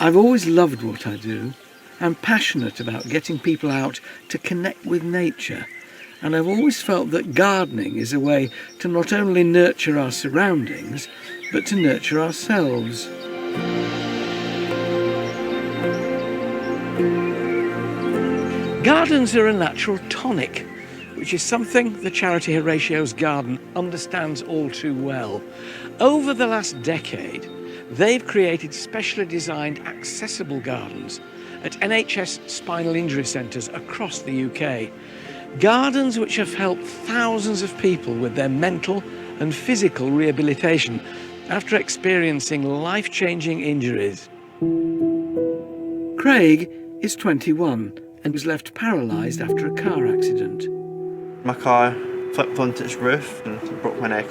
I've always loved what I do. I'm passionate about getting people out to connect with nature, and I've always felt that gardening is a way to not only nurture our surroundings, but to nurture ourselves. Gardens are a natural tonic, which is something the charity Horatio's Garden understands all too well. Over the last decade, they've created specially designed accessible gardens at NHS Spinal injury centres across the UK. Gardens which have helped thousands of people with their mental and physical rehabilitation after experiencing life-changing injuries. Craig is 21 and was left paralysed after a car accident. My car flipped onto its roof and broke my neck.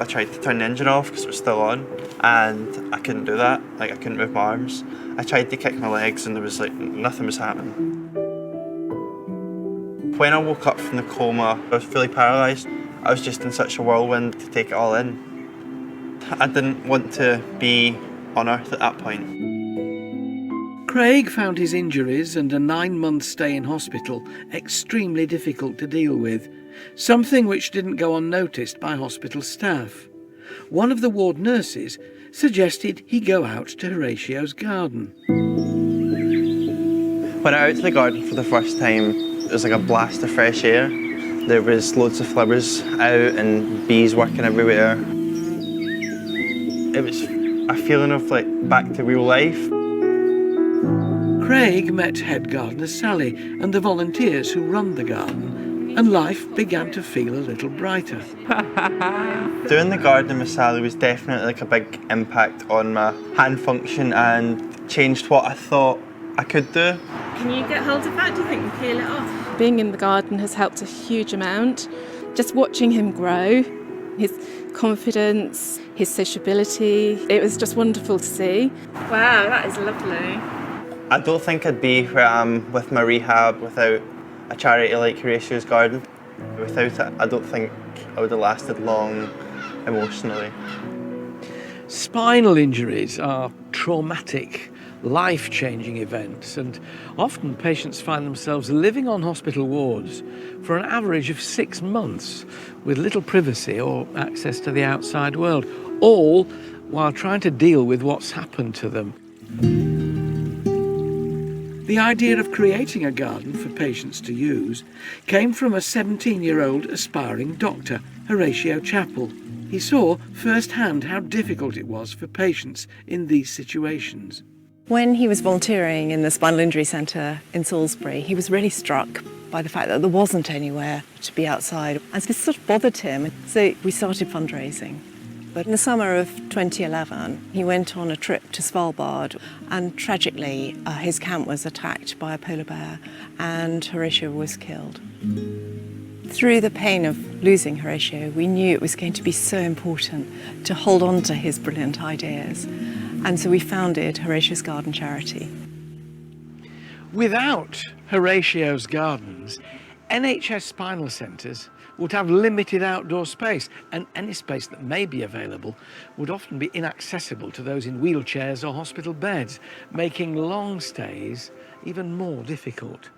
I tried to turn the engine off because it was still on, and I couldn't do that. I couldn't move my arms. I tried to kick my legs and there was nothing was happening. When I woke up from the coma, I was fully paralysed. I was just in such a whirlwind to take it all in. I didn't want to be on earth at that point. Craig found his injuries and a 9-month stay in hospital extremely difficult to deal with, something which didn't go unnoticed by hospital staff. One of the ward nurses suggested he go out to Horatio's garden. When I went out to the garden for the first time, it was like a blast of fresh air. There was loads of flowers out and bees working everywhere. It was a feeling of back to real life. Craig met head gardener Sally and the volunteers who run the garden, and life began to feel a little brighter. Doing the garden with Sally was definitely a big impact on my hand function and changed what I thought I could do. Can you get hold of that? Do you think you can peel it off? Being in the garden has helped a huge amount. Just watching him grow, his confidence, his sociability, it was just wonderful to see. Wow, that is lovely. I don't think I'd be where I am with my rehab without a charity like Horatio's Garden. Without it, I don't think I would have lasted long emotionally. Spinal injuries are traumatic, life-changing events, and often patients find themselves living on hospital wards for an average of 6 months with little privacy or access to the outside world, all while trying to deal with what's happened to them. The idea of creating a garden for patients to use came from a 17-year-old aspiring doctor, Horatio Chapple. He saw firsthand how difficult it was for patients in these situations. When he was volunteering in the Spinal Injury Centre in Salisbury, he was really struck by the fact that there wasn't anywhere to be outside. And this sort of bothered him. So we started fundraising. But in the summer of 2011, he went on a trip to Svalbard, and tragically, his camp was attacked by a polar bear and Horatio was killed. Through the pain of losing Horatio, we knew it was going to be so important to hold on to his brilliant ideas. And so we founded Horatio's Garden Charity. Without Horatio's Gardens, NHS Spinal centres would have limited outdoor space, and any space that may be available would often be inaccessible to those in wheelchairs or hospital beds, making long stays even more difficult.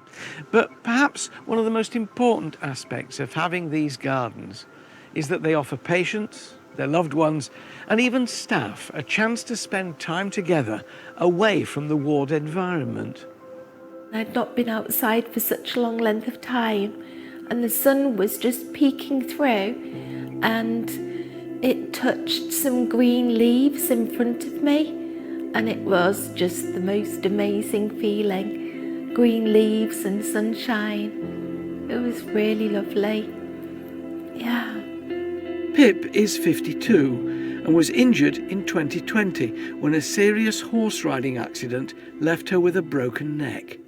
But perhaps one of the most important aspects of having these gardens is that they offer patients, their loved ones, and even staff a chance to spend time together away from the ward environment. I'd not been outside for such a long length of time, and the sun was just peeking through, and it touched some green leaves in front of me, and it was just the most amazing feeling. Green leaves and sunshine. It was really lovely. Yeah. Pip is 52 and was injured in 2020 when a serious horse riding accident left her with a broken neck.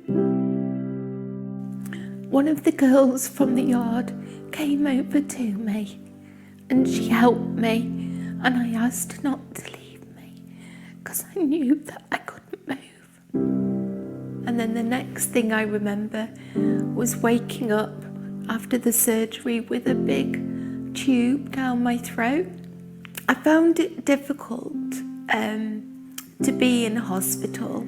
One of the girls from the yard came over to me and she helped me, and I asked her not to leave me because I knew that I couldn't move. And then the next thing I remember was waking up after the surgery with a big tube down my throat. I found it difficult to be in hospital.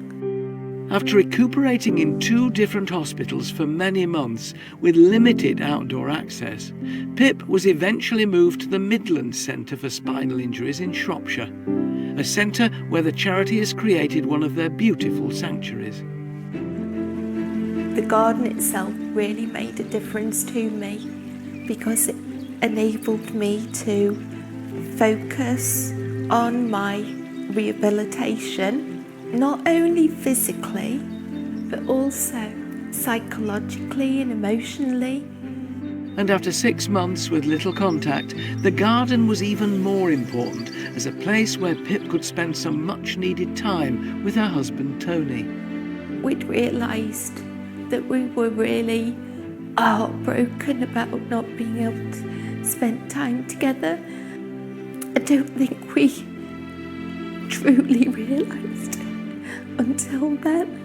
After recuperating in 2 different hospitals for many months with limited outdoor access, Pip was eventually moved to the Midlands Centre for Spinal Injuries in Shropshire, a centre where the charity has created one of their beautiful sanctuaries. The garden itself really made a difference to me because it enabled me to focus on my rehabilitation, not only physically, but also psychologically and emotionally. And after 6 months with little contact, the garden was even more important as a place where Pip could spend some much-needed time with her husband Tony. We'd realised that we were really heartbroken about not being able to spend time together. I don't think we truly realised it until then.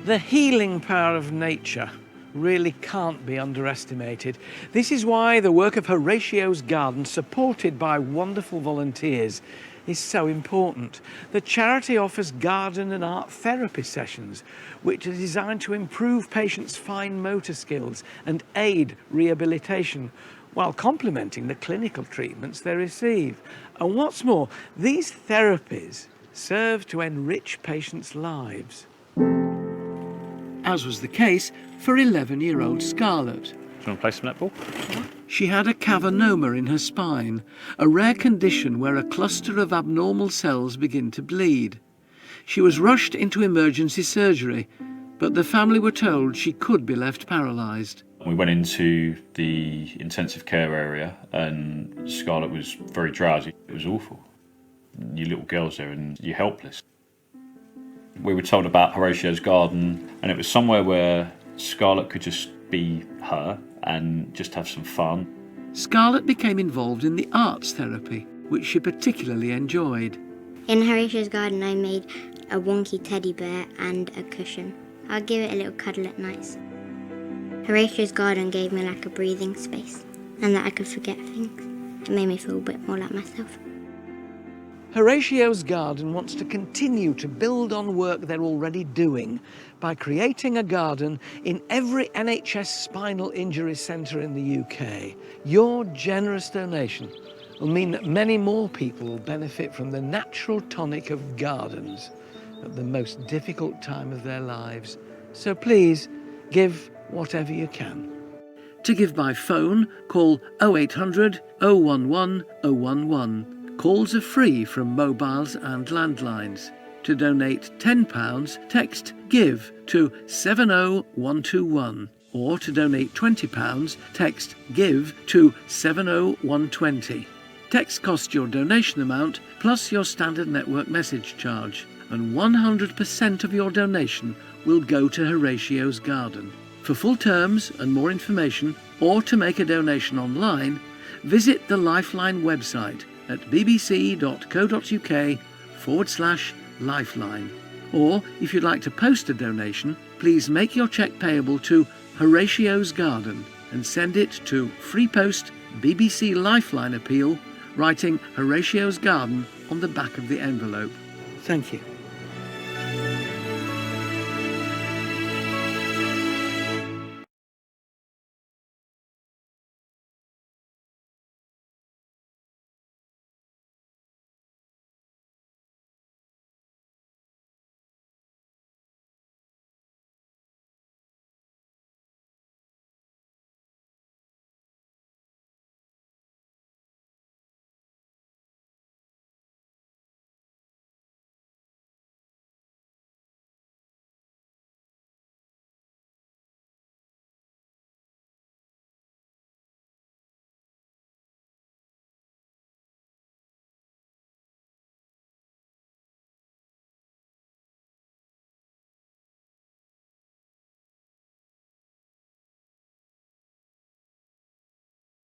The healing power of nature really can't be underestimated. This is why the work of Horatio's Garden, supported by wonderful volunteers, is so important. The charity offers garden and art therapy sessions, which are designed to improve patients' fine motor skills and aid rehabilitation, while complementing the clinical treatments they receive. And what's more, these therapies serve to enrich patients' lives. As was the case for 11-year-old Scarlett. Do you want to play some netball? She had a cavernoma in her spine, a rare condition where a cluster of abnormal cells begin to bleed. She was rushed into emergency surgery, but the family were told she could be left paralysed. We went into the intensive care area and Scarlett was very drowsy. It was awful. You little girl's there and you're helpless. We were told about Horatio's Garden, and it was somewhere where Scarlett could just be her and just have some fun. Scarlett became involved in the arts therapy, which she particularly enjoyed. In Horatio's Garden I made a wonky teddy bear and a cushion. I'll give it a little cuddle at nights. Horatio's Garden gave me like a breathing space and that I could forget things. It made me feel a bit more like myself. Horatio's Garden wants to continue to build on work they're already doing by creating a garden in every NHS spinal injury centre in the UK. Your generous donation will mean that many more people will benefit from the natural tonic of gardens at the most difficult time of their lives. So please, give whatever you can. To give by phone, call 0800 011 011. Calls are free from mobiles and landlines. To donate £10, text GIVE to 70121. Or to donate £20, text GIVE to 70120. Text costs your donation amount plus your standard network message charge, and 100% of your donation will go to Horatio's Garden. For full terms and more information, or to make a donation online, visit the Lifeline website at bbc.co.uk/lifeline. Or, if you'd like to post a donation, please make your cheque payable to Horatio's Garden and send it to Free Post BBC Lifeline Appeal, writing Horatio's Garden on the back of the envelope. Thank you.